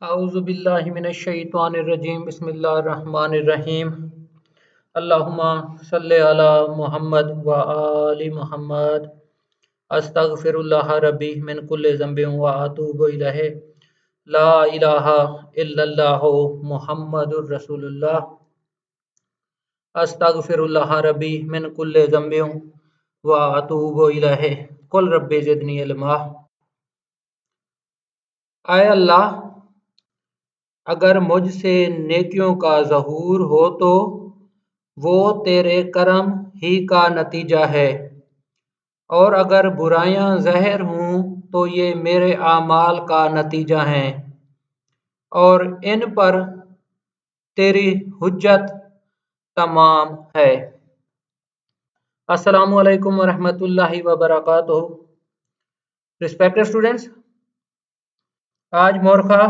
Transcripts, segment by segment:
औज़ुबिल्लाहि मिनश्शैतानिर्रजीम बिस्मिल्लाहिर्रहमानिर्रहीम अल्लाहुम्मा सल्लि अला मुहम्मद व आलि मुहम्मद अस्तगफिरुल्लाह रब्बी मिन कुल्लि ज़ंबिन व अतूबु इलैहि ला इलाहा इल्लल्लाहु मुहम्मदुर रसूलुल्लाह अस्तगफिरुल्लाह रब्बी मिन कुल्लि ज़ंबिन व अतूबु इलैहि कुल रब्बि ज़िदनी इल्मा। आए अल्लाह, अगर मुझसे नेकियों का ज़हूर हो तो वो तेरे करम ही का नतीजा है, और अगर बुराइयां ज़ाहिर हों तो ये मेरे आमाल का नतीजा हैं, और इन पर तेरी हुज्जत तमाम है। अस्सलामु अलैकुम वरहमतुल्लाहि वबरकातुहू। रिस्पेक्टेड स्टूडेंट्स, आज मोरखा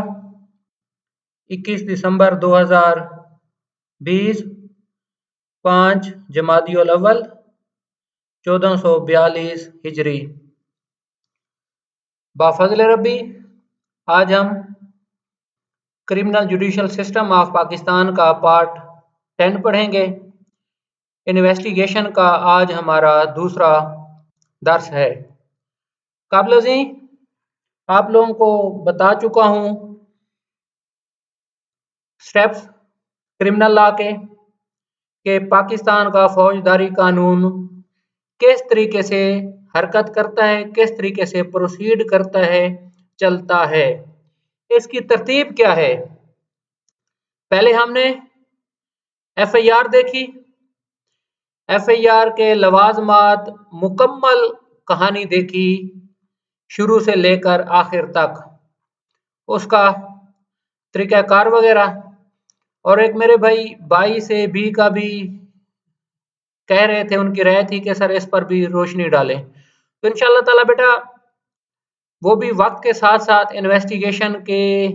21 दिसंबर 2020 5 जमादियुल अव्वल 1442 हिजरी। बाफज़ल रब्बी आज हम criminal judicial system of Pakistan का पार्ट 10 पढ़ेंगे। इन्वेस्टिगेशन का आज हमारा दूसरा दर्स है। काबिल आप लोगों को बता चुका हूँ स्टेप्स क्रिमिनल लॉ के पाकिस्तान का फौजदारी कानून किस तरीके से हरकत करता है, किस तरीके से प्रोसीड करता है, चलता है, इसकी तरतीब क्या है। पहले हमने एफआईआर देखी, एफआईआर के लवाजमात मुकम्मल कहानी देखी शुरू से लेकर आखिर तक, उसका तरीक़ाकार वगैरह। और एक मेरे भाई 22 का भी कह रहे थे, उनकी राय थी कि सर इस पर भी रोशनी डालें, तो इंशाल्लाह ताला बेटा वो भी वक्त के साथ साथ इन्वेस्टिगेशन के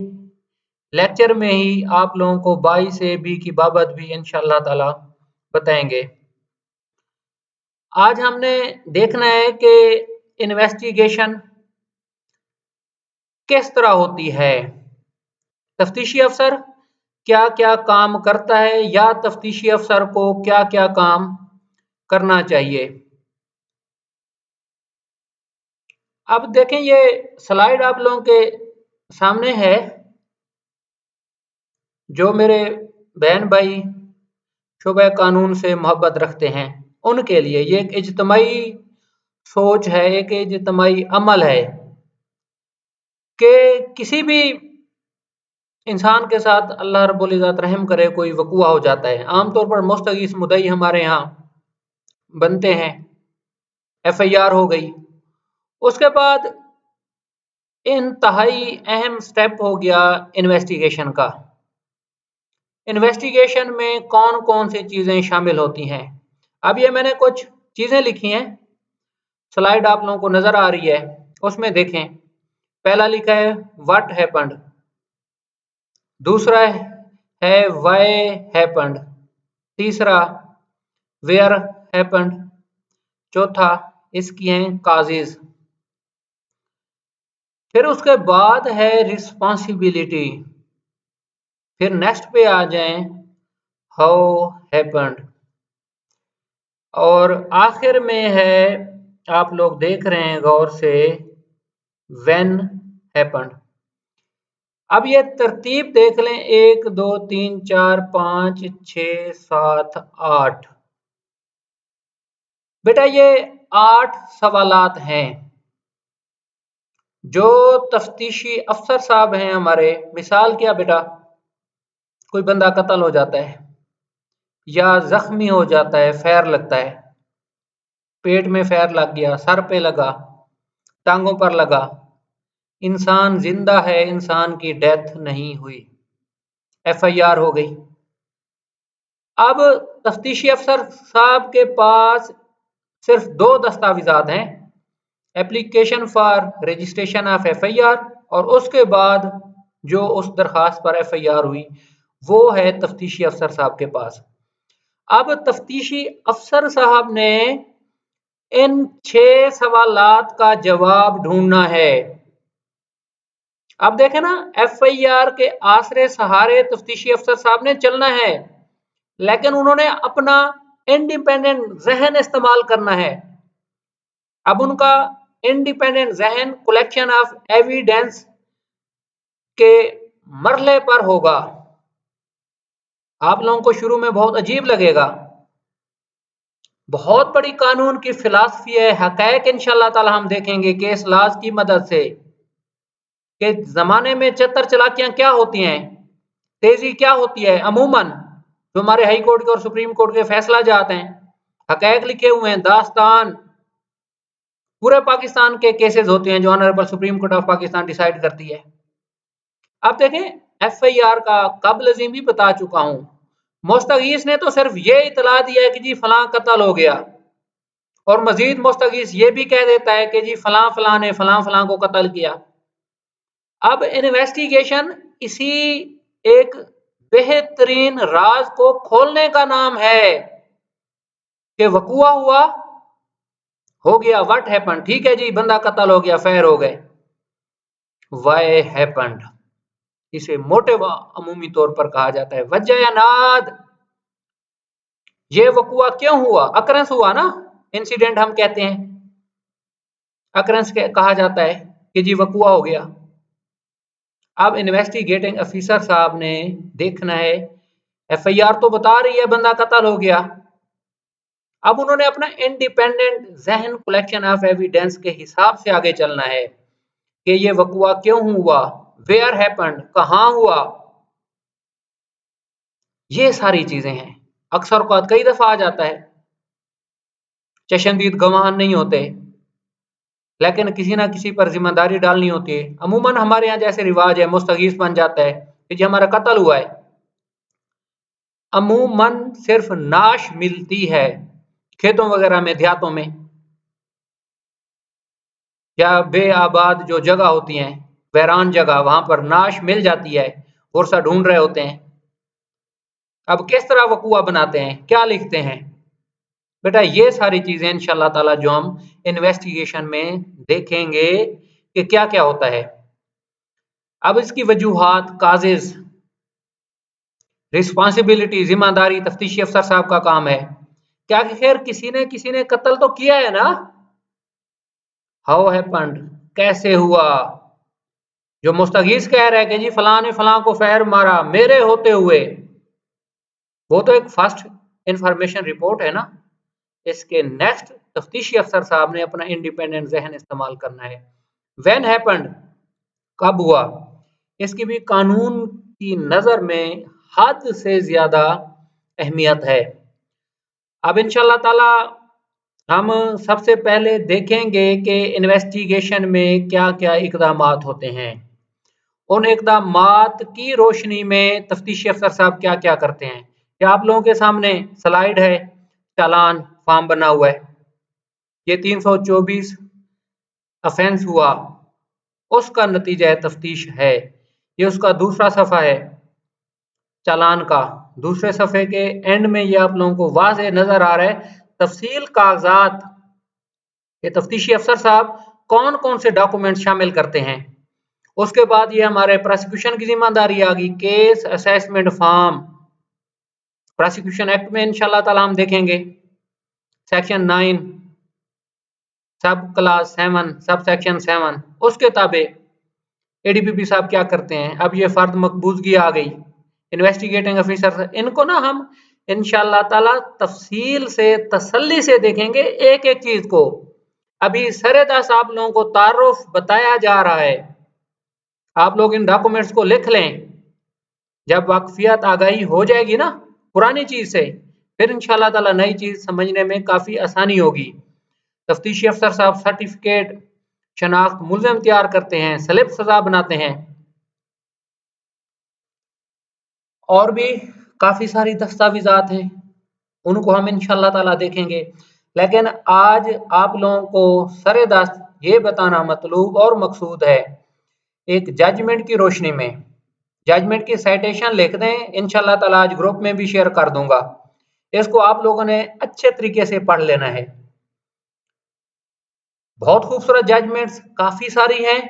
लेक्चर में ही आप लोगों को 22 की बाबत भी इंशाल्लाह ताला बताएंगे। आज हमने देखना है कि इन्वेस्टिगेशन किस तरह होती है, तफ्तीशी अफसर क्या क्या काम करता है, या तफ्तीशी अफसर को क्या क्या काम करना चाहिए। अब देखें, ये स्लाइड आप लोगों के सामने है। जो मेरे बहन भाई शुबह कानून से मोहब्बत रखते हैं उनके लिए ये एक इज्तिमाई सोच है, एक इज्तिमाई अमल है कि किसी भी इंसान के साथ अल्लाह रब्बुल इज़्ज़त रहम करे कोई वक़ूआ हो जाता है। आमतौर पर मुस्तगीस मुद्दई हमारे यहाँ बनते हैं, एफआईआर हो गई, उसके बाद इंतहाई अहम स्टेप हो गया इन्वेस्टिगेशन का। इन्वेस्टिगेशन में कौन कौन सी चीज़ें शामिल होती हैं। अब ये मैंने कुछ चीज़ें लिखी हैं, स्लाइड आप लोगों को नज़र आ रही है, उसमें देखें। पहला लिखा है व्हाट हैपेंड, दूसरा है व्हाई हैपेंड, तीसरा वेयर हैपेंड, चौथा इसकी हैं काजेज। फिर उसके बाद है रिस्पॉन्सिबिलिटी, फिर नेक्स्ट पे आ जाएं हाउ हैपेंड, और आखिर में है, आप लोग देख रहे हैं गौर से, व्हेन हैपेंड। अब ये तरतीब देख लें, 1 2 3 4 5 6 7 8। बेटा ये 8 सवालात हैं जो तफ्तीशी अफसर साहब हैं हमारे। मिसाल क्या बेटा, कोई बंदा कत्ल हो जाता है या जख्मी हो जाता है, फैर लगता है, पेट में फैर लग गया, सर पे लगा, टांगों पर लगा, इंसान जिंदा है, इंसान की डेथ नहीं हुई, एफआईआर हो गई। अब तफ्तीशी अफसर साहब के पास सिर्फ 2 दस्तावेजात हैं, application for registration of FIR, और उसके बाद जो उस दरखास्त पर एफआईआर हुई वो है तफ्तीशी अफसर साहब के पास। अब तफ्तीशी अफसर साहब ने इन 6 सवालात का जवाब ढूंढना है। आप देखें ना, FIR के आसरे सहारे तफ्तीशी अफसर साहब ने चलना है, लेकिन उन्होंने अपना इंडिपेंडेंट जहन इस्तेमाल करना है। अब उनका इंडिपेंडेंट जहन कलेक्शन ऑफ एविडेंस के मरले पर होगा। आप लोगों को शुरू में बहुत अजीब लगेगा, बहुत बड़ी कानून की फिलासफी है। हकायक इंशाल्लाह ताला हम देखेंगे केस लाज की मदद से कि जमाने में चतर चलाकियां क्या होती हैं, तेजी क्या होती है। अमूमन जो हमारे हाई कोर्ट के और सुप्रीम कोर्ट के फैसला जाते हैं, हकायक लिखे हुए हैं, दास्तान पूरे पाकिस्तान के केसेस होते हैं जो honourable supreme court of Pakistan decide करती है। आप देखें FIR का काबिल अजीम भी बता चुका हूं, मुस्तगीस ने तो सिर्फ ये इतला दिया है कि जी फलां कत्ल हो गया, और मजीद मुस्तगीस ये भी कह देता है कि जी फलां फलां ने फलां फलां को कत्ल किया। अब इन्वेस्टिगेशन इसी एक बेहतरीन राज को खोलने का नाम है कि वकुआ हुआ, हो गया, व्हाट हैपन, ठीक है जी, बंदा कत्ल हो गया, फैर हो गए, वाई हैपन्ड, इसे मोटे व अमूमी तौर पर कहा जाता है वजह या नाद। ये वकुआ क्यों हुआ, अकरेंस हुआ ना, इंसिडेंट हम कहते हैं, अकरेंस कहा जाता है कि जी वकुआ हो गया। अब इन्वेस्टिगेटिंग ऑफिसर साहब ने देखना है, FIR तो बता रही है बंदा कत्ल हो गया, अब उन्होंने अपना इंडिपेंडेंट जहन कलेक्शन ऑफ एविडेंस के हिसाब से आगे चलना है कि ये वकुआ क्यों हुआ, वेयर हैपेंड, कहां हुआ, ये सारी चीजें हैं। अक्सर औकात कई दफा आ जाता है चशमदीद गवाह नहीं होते, लेकिन किसी ना किसी पर जिम्मेदारी डालनी होती है। अमूमन हमारे यहाँ जैसे रिवाज है, मुस्तगीस बन जाता है कि जी हमारा कत्ल हुआ है, अमूमन सिर्फ नाश मिलती है खेतों वगैरह में, देहातों में या बेआबाद जो जगह होती हैं, वैरान जगह, वहां पर नाश मिल जाती है, पुरसा ढूंढ रहे होते हैं। अब किस तरह वकुआ बनाते हैं, क्या लिखते हैं, बेटा ये सारी चीजें इंशाल्लाह ताला जो हम इन्वेस्टिगेशन में देखेंगे कि क्या क्या होता है। अब इसकी वजूहात, काजेज, रिस्पॉन्सिबिलिटी, जिम्मेदारी तफ्तीशी अफसर साहब का काम है। क्या खैर किसी ने कत्ल तो किया है ना, हाउ हैपेंड, कैसे हुआ। जो मुस्तगीस कह रहा है कि जी फलां ने फलां को फैर मारा मेरे होते हुए, वो तो एक फर्स्ट इंफॉर्मेशन रिपोर्ट है ना। इसके नेक्स्ट तफ्तीशी अफसर साहब ने अपना इंडिपेंडेंट जहन इस्तेमाल करना है। व्हेन हैपेंड, कब हुआ, इसकी भी कानून की नजर में हद से ज्यादा अहमियत है। अब इंशाल्लाह ताला हम सबसे पहले देखेंगे कि इन्वेस्टिगेशन में क्या क्या इकदामात होते हैं, उन इकदामात की रोशनी में तफ्तीशी अफसर साहब क्या क्या करते हैं। क्या आप लोगों के सामने स्लाइड है, चालान फॉर्म बना हुआ है, ये 324 अफेंस हुआ, उसका नतीजा है तफ्तीश है। ये उसका दूसरा सफ़ा है चालान का। दूसरे सफ़े के एंड में ये आप लोगों को वाज़ेह नज़र आ रहा है तफसील कागजात के तफ्तीशी अफसर साहब कौन कौन से डॉक्यूमेंट शामिल करते हैं। उसके बाद ये हमारे प्रोसिक्यूशन की जिम्मेदारी आ गई, case assessment form, prosecution act में इंशाल्लाह ताला हम देखेंगे सेक्शन 9 सब क्लास 7 सब सेक्शन 7, उसके ताबे ADPP साहब क्या करते हैं। अब ये फर्द मकबूजगी आ गई, इन्वेस्टिगेटिंग ऑफिसर, इनको ना हम इंशाल्लाह ताला तफसील से तसल्ली से देखेंगे एक एक चीज को। अभी सरेदास आप लोगों को तारुफ बताया जा रहा है, आप लोग इन डॉक्यूमेंट्स को लिख लें। जब वाकफियत आगाही हो जाएगी ना पुरानी चीज से, फिर इंशाल्लाह ताला नई चीज समझने में काफी आसानी होगी। तफ्तीशी अफसर साहब सर्टिफिकेट, शनाख्त, मुल्ज़िम तैयार करते हैं, स्लिप सजा बनाते हैं, और भी काफी सारी दस्तावेजात हैं, उनको हम इंशाल्लाह ताला देखेंगे। लेकिन आज आप लोगों को सरेदस्त ये बताना मतलूब और मकसूद है, एक जजमेंट की रोशनी में, जजमेंट की साइटेशन लिख दें, इंशाल्लाह ताला आज ग्रुप में भी शेयर कर दूंगा, इसको आप लोगों ने अच्छे तरीके से पढ़ लेना है। बहुत खूबसूरत जजमेंट्स काफी सारी हैं,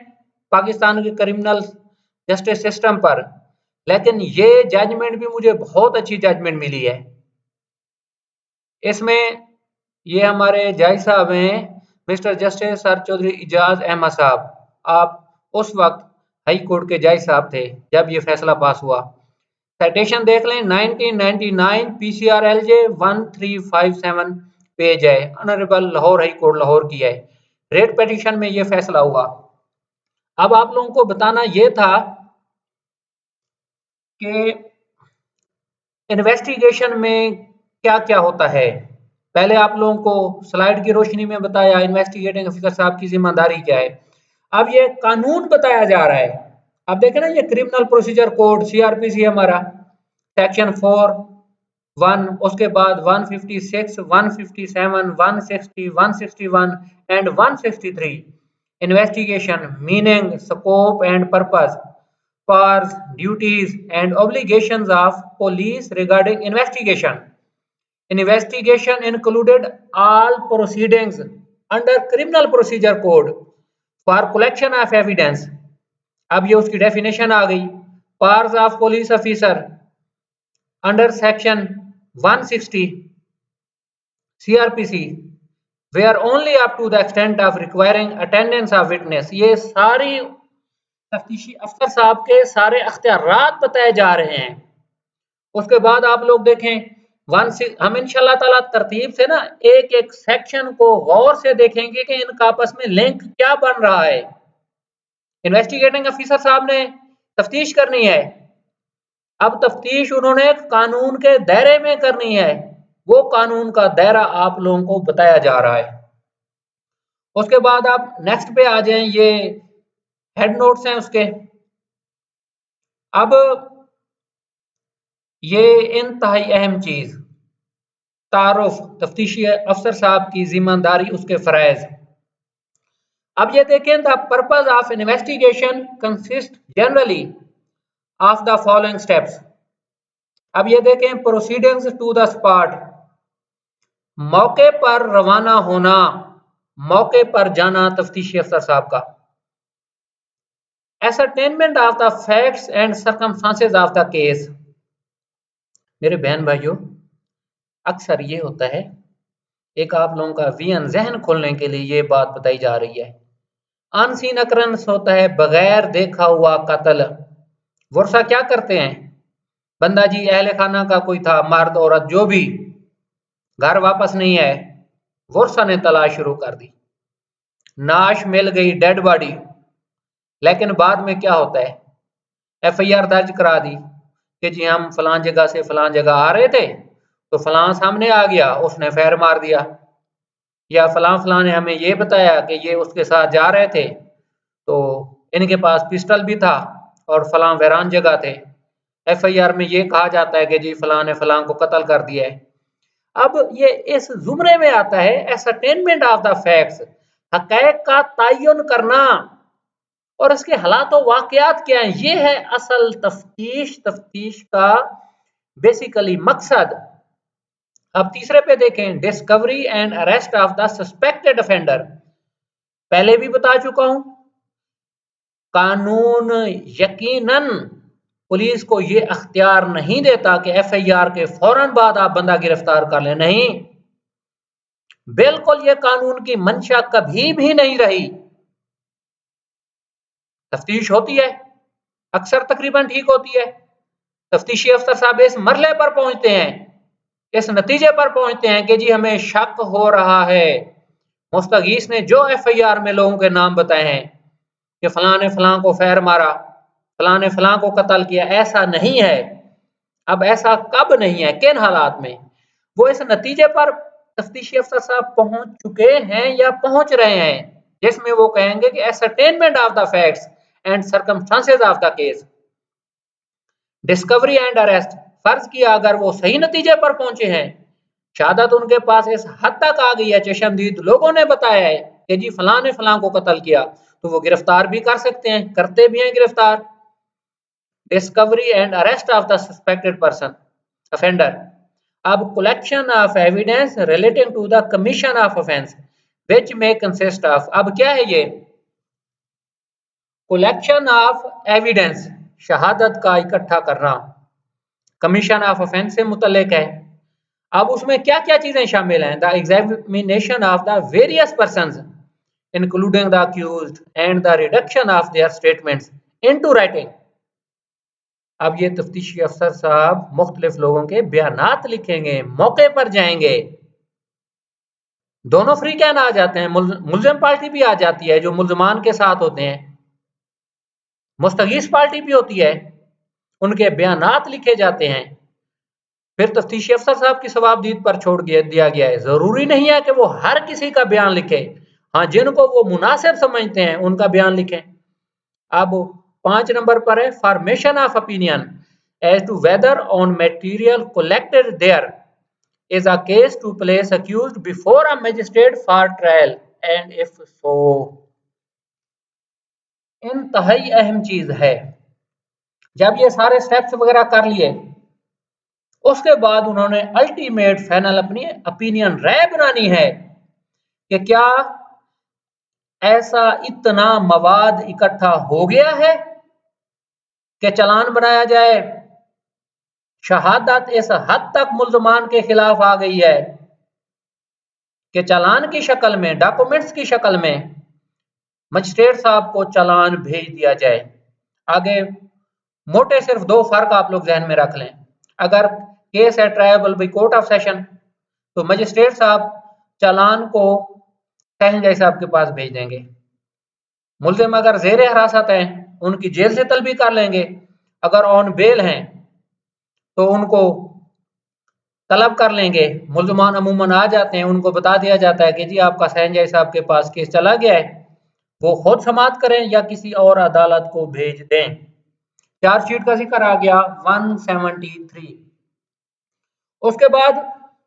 पाकिस्तान के क्रिमिनल जस्टिस सिस्टम पर, लेकिन ये जजमेंट भी मुझे बहुत अच्छी जजमेंट मिली है। इसमें ये हमारे जज साहब हैं mister justice sir Chaudhary Ijaz Ahmad साहब। आप उस वक्त हाई कोर्ट के जज साहब थे जब ये फैसला पास हुआ। साइटेशन देख लें 1999 पीसीआर एलजे 1357 पेज है, honourable Lahore high court Lahore की है। रेट पिटीशन में ये फैसला हुआ। अब आप लोगों को बताना ये था कि इन्वेस्टिगेशन में क्या क्या होता है। पहले आप लोगों को स्लाइड की रोशनी में बताया इन्वेस्टिगेटिंग ऑफिसर साहब की जिम्मेदारी क्या है। अब ये कानून बताया जा रहा है। अब देखें ना, ये क्रिमिनल प्रोसीजर कोड सीआरपीसी हमारा सेक्शन 4(1), उसके बाद 156, 157, 160, 161 and 163। Investigation meaning, scope and purpose, powers, duties and obligations of police regarding investigation. Investigation included all proceedings under criminal procedure code for collection of evidence. अब ये उसकी definition आ गई। powers of police officer under section 160 CRPC were only up to the extent of requiring attendance of witness. ये सारी तफ्तीशी अफसर साहब के सारे अख्तियारात बताए जा रहे हैं। उसके बाद आप लोग देखें हम इंशाल्लाह ताला तरतीब से ना एक एक सेक्शन को गौर से देखेंगे कि इनका आपस में लिंक क्या बन रहा है। इन्वेस्टिगेटिंग अफसर साहब ने तफ्तीश करनी है। अब तफ्तीश उन्होंने कानून के दायरे में करनी है, वो कानून का दायरा आप लोगों को बताया जा रहा है। उसके बाद आप नेक्स्ट पे आ जाएं, ये हेड नोट्स हैं उसके। अब ये इंतहाई अहम चीज, तारुफ तफ्तीशी अफसर साहब की जिम्मेदारी, उसके फराइज। अब ये देखें, the purpose of investigation consist generally of the following steps. अब ये देखें, प्रोसीडिंग्स टू द स्पॉट, मौके पर रवाना होना, मौके पर जाना तफ्तीशी अफसर साहब का। Ascertainment of the facts and circumstances of the case. मेरे बहन भाइयों, अक्सर ये होता है, एक आप लोगों का विजन जहन खोलने के लिए ये बात बताई जा रही है। अनसीन अकरेंस होता है, बगैर देखा हुआ कत्ल। वर्षा क्या करते हैं, बंदा जी अहले खाना का कोई था, मर्द औरत जो भी, घर वापस नहीं आए, वर्षा ने तलाश शुरू कर दी, नाश मिल गई डेड बॉडी। लेकिन बाद में क्या होता है, एफआईआर दर्ज करा दी कि जी हम फलां जगह से फलां जगह आ रहे थे, तो फलां सामने आ गया, उसने फैर मार दिया, या फलां फलां ने हमें ये बताया कि ये उसके साथ जा रहे थे, तो इनके पास पिस्टल भी था और फलां वैरान जगह थे। एफआईआर में ये कहा जाता है कि जी फलां ने फलां को कत्ल कर दिया है। अब ये इस जुमरे में आता है एसरटेनमेंट ऑफ द फैक्ट्स, हक़ाइक़ का तयन करना और इसके हालात और वाकयात क्या हैं। ये है असल तफ्तीश का बेसिकली मकसद। अब तीसरे पे देखें, discovery and arrest of the suspected offender. पहले भी बता चुका हूं, कानून यकीनन पुलिस को ये अख्तियार नहीं देता कि एफआईआर के फौरन बाद आप बंदा गिरफ्तार कर लें, नहीं, बिल्कुल ये कानून की मंशा कभी भी नहीं रही। तफ्तीश होती है, अक्सर तकरीबन ठीक होती है, तफ्तीशी अफसर साहब इस मरले पर पहुंचते हैं, इस नतीजे पर पहुंचते हैं कि जी हमें शक हो रहा है, मुस्तगीस ने जो एफआईआर में लोगों के नाम बताए हैं कि फलां ने फलां को फैर मारा, फलां ने फलां को कत्ल किया, ऐसा नहीं है। अब ऐसा कब नहीं है, किन हालात में, वो इस नतीजे पर तफ्तीशी अफसर साहब पहुंच चुके हैं या पहुंच रहे हैं, जिसमें वो कहेंगे कि ascertainment of the facts and circumstances of the case, discovery and arrest. फर्ज किया अगर वो सही नतीजे पर पहुंचे हैं, शहादत उनके पास इस हद तक आ गई है, चशमदीद लोगों ने बताया है कि जी फलां ने फलां को कत्ल किया, तो वो गिरफ्तार भी कर सकते हैं, करते भी हैं गिरफ्तार। Discovery and arrest of the suspected person offender. अब collection of evidence relating to the commission of offence which may consist of. अब क्या है ये, कलेक्शन ऑफ एविडेंस, शहादत का इकट्ठा करना। कमीशन ऑफ ऑफेंस से मुतल्लिक है। अब उसमें क्या क्या चीजें शामिल हैं? The examination of the various persons including the accused and the reduction of their statements into writing. अब ये तफ्तीशी अफसर साहब मुख्तलिफ लोगों के बयानात लिखेंगे, मौके पर जाएंगे। दोनों फ्री कैन आ जाते हैं, मुल्जिम पार्टी भी आ जाती है जो मुल्जमान के साथ होते हैं, मुस्तगीस पार्टी भी होती है, उनके बयानात लिखे जाते हैं। फिर तफ्तीशी अफसर साहब की सवाबदीद पर छोड़ दिया गया है। जरूरी नहीं है कि वो हर किसी का बयान लिखे, हाँ जिनको वो मुनासिब समझते हैं उनका बयान लिखें। अब 5 नंबर पर है formation of opinion as to whether on material collected there is a case to place accused before a magistrate for trial and if so. इंतहाई अहम चीज है। जब ये सारे स्टेप्स वगैरह कर लिए उसके बाद उन्होंने अल्टीमेट फाइनल अपनी ओपिनियन राय बनानी है कि क्या ऐसा इतना मवाद इकट्ठा हो गया है कि चालान बनाया जाए। शहादत इस हद तक मुल्जमान के खिलाफ आ गई है कि चालान की शक्ल में, डॉक्यूमेंट्स की शक्ल में मजिस्ट्रेट साहब को चालान भेज दिया जाए। आगे मोटे सिर्फ 2 फर्क आप लोग जहन में रख लें। अगर केस है tribal by court of session तो मजिस्ट्रेट साहब चालान को सहन जज साहब के पास भेज देंगे। मुल्जिम अगर जेर हिरासत हैं उनकी जेल से तलबी कर लेंगे। अगर ऑन बेल हैं तो उनको तलब कर लेंगे। मुल्जमान अमूमन आ जाते हैं, उनको बता दिया जाता है कि जी आपका सहन जज साहब के पास केस चला गया है, वो खुद समाअत करें या किसी और अदालत को भेज दें। चार्जशीट का जिक्र आ गया 173। उसके बाद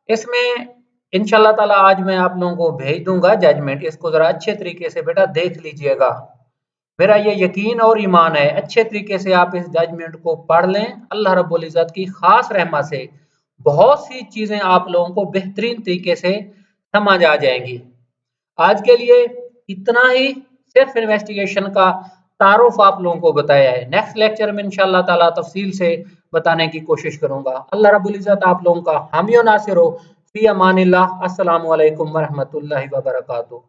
इसमें इंशाल्लाह ताला आज मैं आप लोगों को भेज दूंगा जजमेंट। इसको जरा अच्छे तरीके से बेटा देख लीजिएगा। मेरा ये यकीन और ईमान है अच्छे तरीके से आप इस जजमेंट को पढ़ लें। अल्लाह रब्बुल इज्जत की खास रहमत से बहुत सी चीजें आप लोगों को बेहतरीन तरीके से समझ आ जाएंगी। आज के लिए इतना ही, सिर्फ इन्वेस्टिगेशन का तारुफ आप लोगों को बताया है। नेक्स्ट लेक्चर में इंशाल्लाह ताला तफसील से बताने की कोशिश करूंगा। अल्लाह रब्बुल इज्जत आप लोगों का हामी और नासिर हो। फी अमानिल्लाह। अस्सलामु अलैकुम व रहमतुल्लाहि व बरकातुहू।